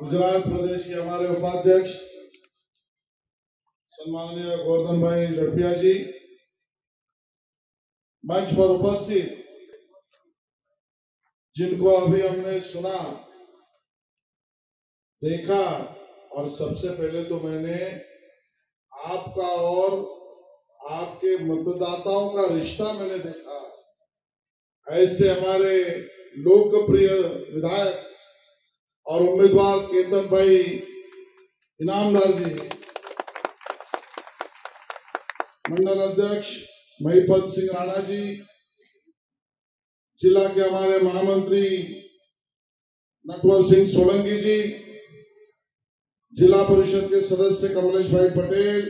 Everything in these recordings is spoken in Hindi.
गुजरात प्रदेश के हमारे उपाध्यक्ष सम्माननीय गोवर्धन भाई जड़पिया जी, मंच पर उपस्थित जिनको अभी हमने सुना देखा, और सबसे पहले तो मैंने आपका और आपके मतदाताओं का रिश्ता मैंने देखा। ऐसे हमारे लोकप्रिय विधायक और उम्मीदवार केतन भाई इनामदार जी, मंडल अध्यक्ष महिपत सिंह राणा जी, जिला के हमारे महामंत्री नटवर सिंह सोलंकी जी, जिला परिषद के सदस्य कमलेश भाई पटेल,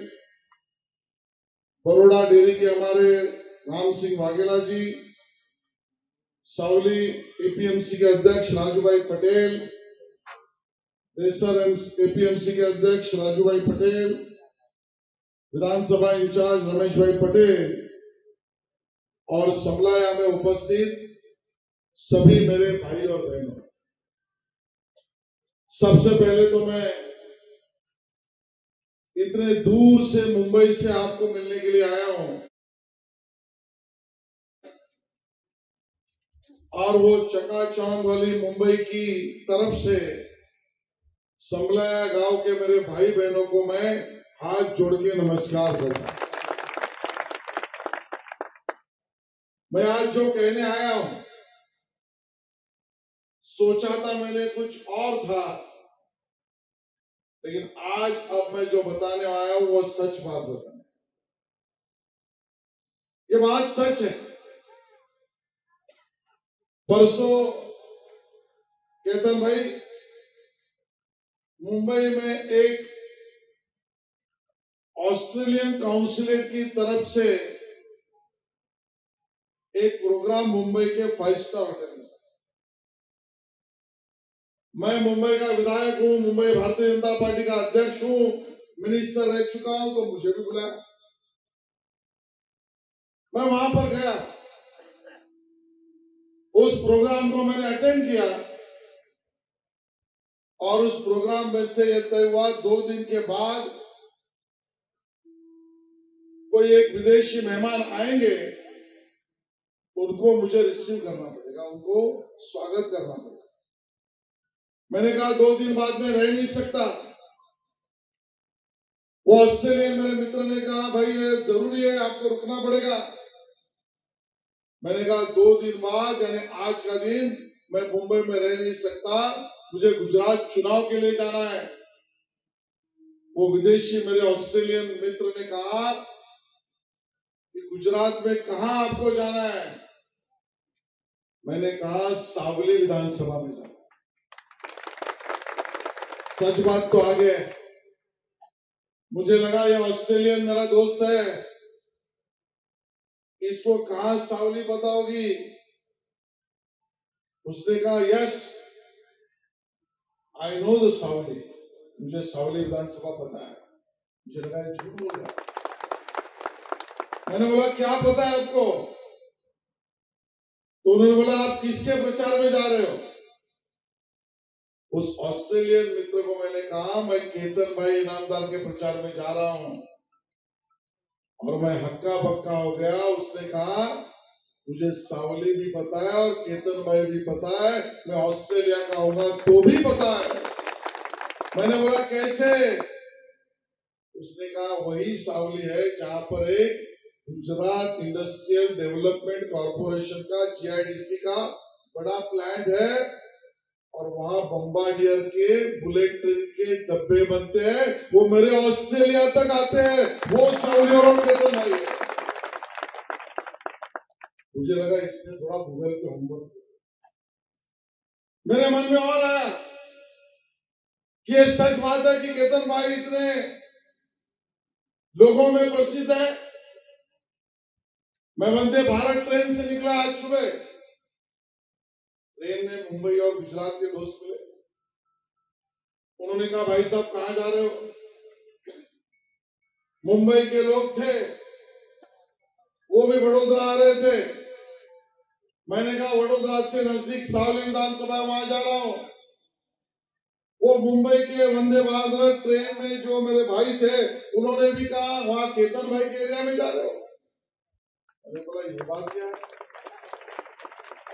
बड़ोड़ा डेयरी के हमारे राम सिंह वाघेला जी, सावली एपीएमसी के अध्यक्ष राजूभाई पटेल, देसर एपीएमसी के अध्यक्ष राजूभाई पटेल, विधानसभा इंचार्ज रमेश भाई पटेल और समलाया में उपस्थित सभी मेरे भाई और बहनों, सबसे पहले तो मैं इतने दूर से मुंबई से आपको मिलने के लिए आया हूं, और वो चकाचौंध वाली मुंबई की तरफ से समलाया गांव के मेरे भाई बहनों को मैं हाथ जोड़ के नमस्कार करता हूं। मैं आज जो कहने आया हूं, सोचा था मैंने कुछ और था, लेकिन आज अब मैं जो बताने आया हूं वो सच बात बताने। ये बात सच है। परसों केतन भाई मुंबई में एक ऑस्ट्रेलियन काउंसिलेट की तरफ से एक प्रोग्राम मुंबई के 5 स्टार होटल में। मैं मुंबई का विधायक हूं, मुंबई भारतीय जनता पार्टी का अध्यक्ष हूं, मिनिस्टर रह चुका हूं, तो मुझे भी बुलाया। मैं वहां पर गया, उस प्रोग्राम को मैंने अटेंड किया, और उस प्रोग्राम में से यह तय हुआ 2 दिन के बाद कोई एक विदेशी मेहमान आएंगे, उनको मुझे रिसीव करना पड़ेगा, उनको स्वागत करना पड़ेगा। मैंने कहा 2 दिन बाद में रह नहीं सकता। वो ऑस्ट्रेलियन मेरे मित्र ने कहा भाई ये जरूरी है, आपको रुकना पड़ेगा। मैंने कहा 2 दिन बाद यानी आज का दिन मैं मुंबई में रह नहीं सकता, मुझे गुजरात चुनाव के लिए जाना है। वो विदेशी मेरे ऑस्ट्रेलियन मित्र ने कहा कि गुजरात में कहां आपको जाना है? मैंने कहा सावली विधानसभा में जाना। सच बात तो आगे है। मुझे लगा ये ऑस्ट्रेलियन मेरा दोस्त है, इसको कहां सावली पता होगी। उसने कहा यस आई नो द सावली, मुझे सावली विधानसभा पता है। मुझे लगा झूठ बोल रहा है। मैंने बोला क्या पता है आपको? तो उन्होंने बोला आप किसके प्रचार में जा रहे हो? उस ऑस्ट्रेलियन मित्र को मैंने कहा मैं केतन भाई इनामदार के प्रचार में जा रहा हूं, और मैं हक्का बक्का हो गया। उसने कहा मुझे सावली भी पता है और केतन भाई भी पता है, मैं ऑस्ट्रेलिया का होगा तो भी पता है। मैंने बोला कैसे? उसने कहा वही सावली है जहां पर एक गुजरात इंडस्ट्रियल डेवलपमेंट कॉर्पोरेशन का जीआईडीसी का बड़ा प्लांट है, और वहां बम्बार्डियर के बुलेट ट्रेन के डब्बे बनते हैं, वो मेरे ऑस्ट्रेलिया तक आते हैं, वो सावली और केतन भाई है। मुझे लगा इसने थोड़ा गूगल पे होमवर्क किया। मेरे मन में और आया कि ये सच बात है कि केतन भाई इतने लोगों में प्रसिद्ध है। मैं वंदे भारत ट्रेन से निकला आज सुबह। ट्रेन में मुंबई और गुजरात के दोस्त मिले। उन्होंने कहा भाई साहब कहां जा रहे हो? मुंबई के लोग थे, वो भी वडोदरा आ रहे थे। मैंने कहा वडोदरा से नजदीक सावली विधानसभा, वहां जा रहा हूं। वो मुंबई के वंदे भारत ट्रेन में जो मेरे भाई थे उन्होंने भी कहा वहां केतन भाई के एरिया में जा रहे हो। मैंने बोला ये बात क्या है?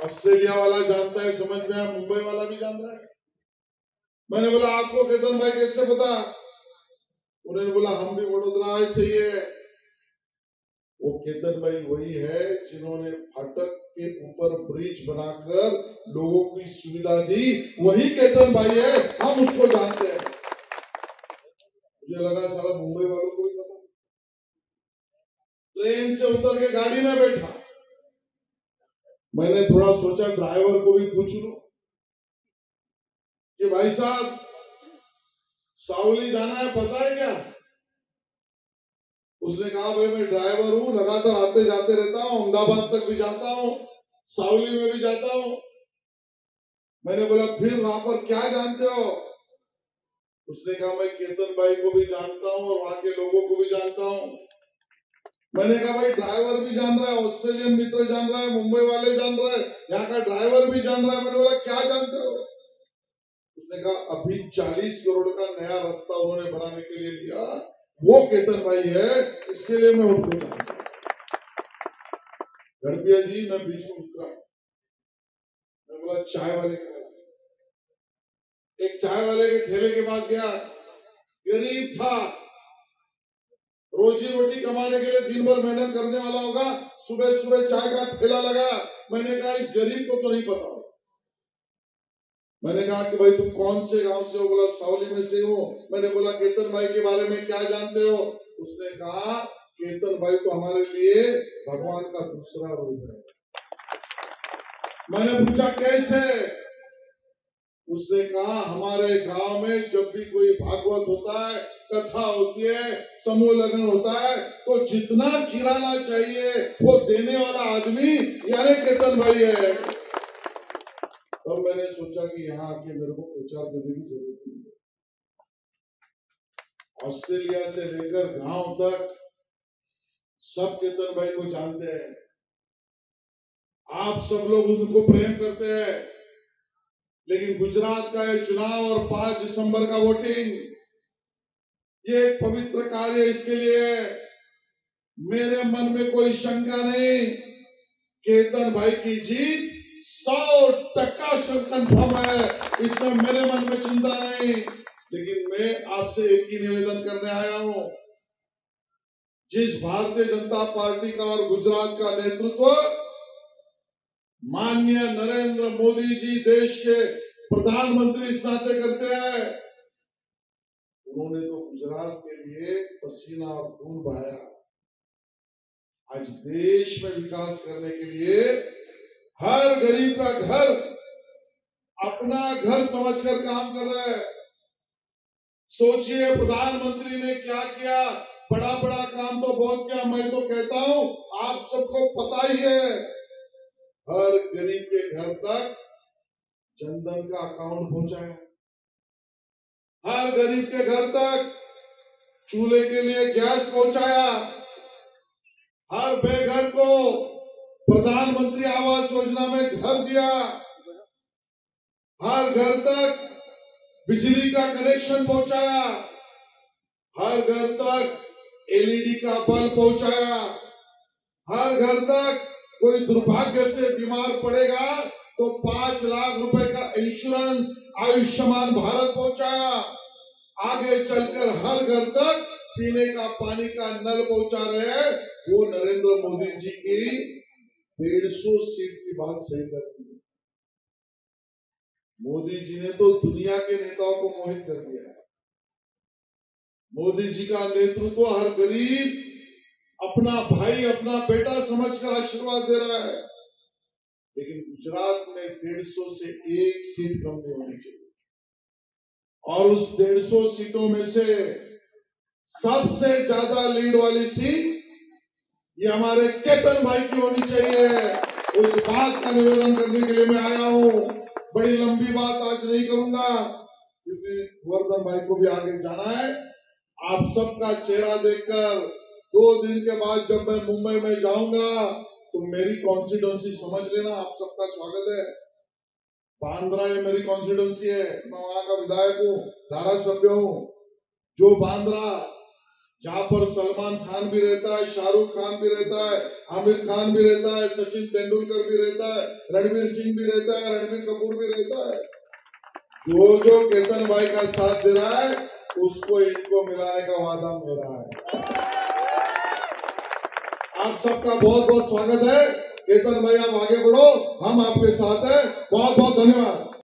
ऑस्ट्रेलिया वाला जानता है, समझ में आया, मुंबई वाला भी जान रहा है। मैंने बोला आपको केतन भाई कैसे पता? उन्होंने बोला हम भी वडोदरा से ही है। वो केतन भाई वही है जिन्होंने फाटक के ऊपर ब्रिज बनाकर लोगों की सुविधा दी, वही केतन भाई है, हम उसको जानते हैं। मुझे लगा सारा मुंबई वालों को भी पता। ट्रेन से उतर के गाड़ी में बैठा, मैंने थोड़ा सोचा ड्राइवर को भी पूछ लूं कि भाई साहब सावली जाना है, पता है क्या? उसने कहा भाई मैं ड्राइवर हूं, लगातार आते जाते रहता हूं, अहमदाबाद तक भी जाता हूं, सावली में भी जाता हूं। मैंने बोला फिर वहां पर क्या जानते हो? उसने कहा मैं केतन भाई को भी जानता हूं और वहां के लोगों को भी जानता हूं। मैंने कहा भाई ड्राइवर भी जान रहा है, ऑस्ट्रेलियन मित्र जान रहा है, मुंबई वाले जान रहे हैं, यहाँ का ड्राइवर भी जान रहा है। मैंने बोला क्या जानते हो? उसने कहा अभी 40 करोड़ का नया रास्ता उन्होंने बनाने के लिए लिया, वो केतन भाई है, इसके लिए मैं उनको जानता हूं। गढ़पिया जी मैं बीच में उतरा, मैं बोला चाय वाले के पास, एक चाय वाले के ठेले के पास गया, गरीब था, रोजी रोटी कमाने के लिए दिन भर मेहनत करने वाला होगा, सुबह सुबह चाय का ठेला लगा। मैंने कहा इस गरीब को तो नहीं पता। मैंने कहा कि भाई तुम कौन से गांव से हो? बोला सावली में से हो। मैंने बोला केतन भाई के बारे में क्या जानते हो? उसने कहा केतन भाई तो हमारे लिए भगवान का दूसरा रूप है। मैंने पूछा कैसे? उसने कहा हमारे गांव में जब भी कोई भागवत होता है, कथा होती है, समूह लगन होता है, तो जितना किराना चाहिए वो देने वाला आदमी यानी केतन भाई है। और मैंने सोचा कि यहाँ आके मेरे को प्रचार करने की जरूरत नहीं है। ऑस्ट्रेलिया से लेकर गांव तक सब केतन भाई को जानते हैं, आप सब लोग उनको प्रेम करते हैं। लेकिन गुजरात का ये चुनाव और 5 दिसंबर का वोटिंग, ये एक पवित्र कार्य, इसके लिए मेरे मन में कोई शंका नहीं, केतन भाई की जीत 100% कंफर्म है, इसमें मेरे मन में चिंता नहीं। लेकिन मैं आपसे एक ही निवेदन करने आया हूं, जिस भारतीय जनता पार्टी का और गुजरात का नेतृत्व माननीय नरेंद्र मोदी जी देश के प्रधानमंत्री इस नाते करते हैं, उन्होंने तो गुजरात के लिए पसीना और खून बहाया। आज देश में विकास करने के लिए हर गरीब का घर अपना घर समझकर काम कर रहा है। सोचिए प्रधानमंत्री ने क्या किया, बड़ा बड़ा काम तो बहुत किया। मैं तो कहता हूं आप सबको पता ही है, हर गरीब के घर तक जनधन का अकाउंट पहुंचाया, हर गरीब के घर तक चूल्हे के लिए गैस पहुंचाया, हर बेघर को प्रधानमंत्री आवास योजना में घर दिया, हर घर तक बिजली का कनेक्शन पहुंचाया, हर घर तक एलईडी का बल्ब पहुंचाया, हर घर तक कोई दुर्भाग्य से बीमार पड़ेगा तो 5 लाख रुपए का इंश्योरेंस आयुष्मान भारत पहुंचाया। आगे चलकर हर घर तक पीने का पानी का नल पहुंचा रहे हैं। वो नरेंद्र मोदी जी की 150 सीट की बात सही कर दी। मोदी जी ने तो दुनिया के नेताओं को मोहित कर दिया है। मोदी जी का नेतृत्व हर गरीब अपना भाई, अपना बेटा समझकर आशीर्वाद दे रहा है। लेकिन गुजरात में 150 से 1 सीट कम नहीं होनी चाहिए, और उस 150 सीटों में से सबसे ज्यादा लीड वाली सीट ये हमारे केतन भाई की होनी चाहिए। उस बात का निवेदन करने के लिए मैं आया हूं। बड़ी लंबी बात आज नहीं करूंगा, क्योंकि गोवर्धन भाई को भी आगे जाना है। आप सबका चेहरा देखकर 2 दिन के बाद जब मैं मुंबई में जाऊंगा तो मेरी कॉन्स्टिट्यूएंसी समझ लेना, आप सबका स्वागत है। बांद्रा ये मेरी कॉन्स्टिट्यूंसी है, मैं वहां का विधायक हूँ, धारासभ्य हूँ। जो बांद्रा जहां पर सलमान खान भी रहता है, शाहरुख खान भी रहता है, आमिर खान भी रहता है, सचिन तेंदुलकर भी रहता है, रणवीर सिंह भी रहता है, रणबीर कपूर भी रहता है। जो केतन भाई का साथ दे रहा है उसको इनको मिलाने का वादा मेरा है। आप सबका बहुत बहुत स्वागत है। केतन भाई आप आगे बढ़ो, हम आपके साथ हैं। बहुत बहुत धन्यवाद।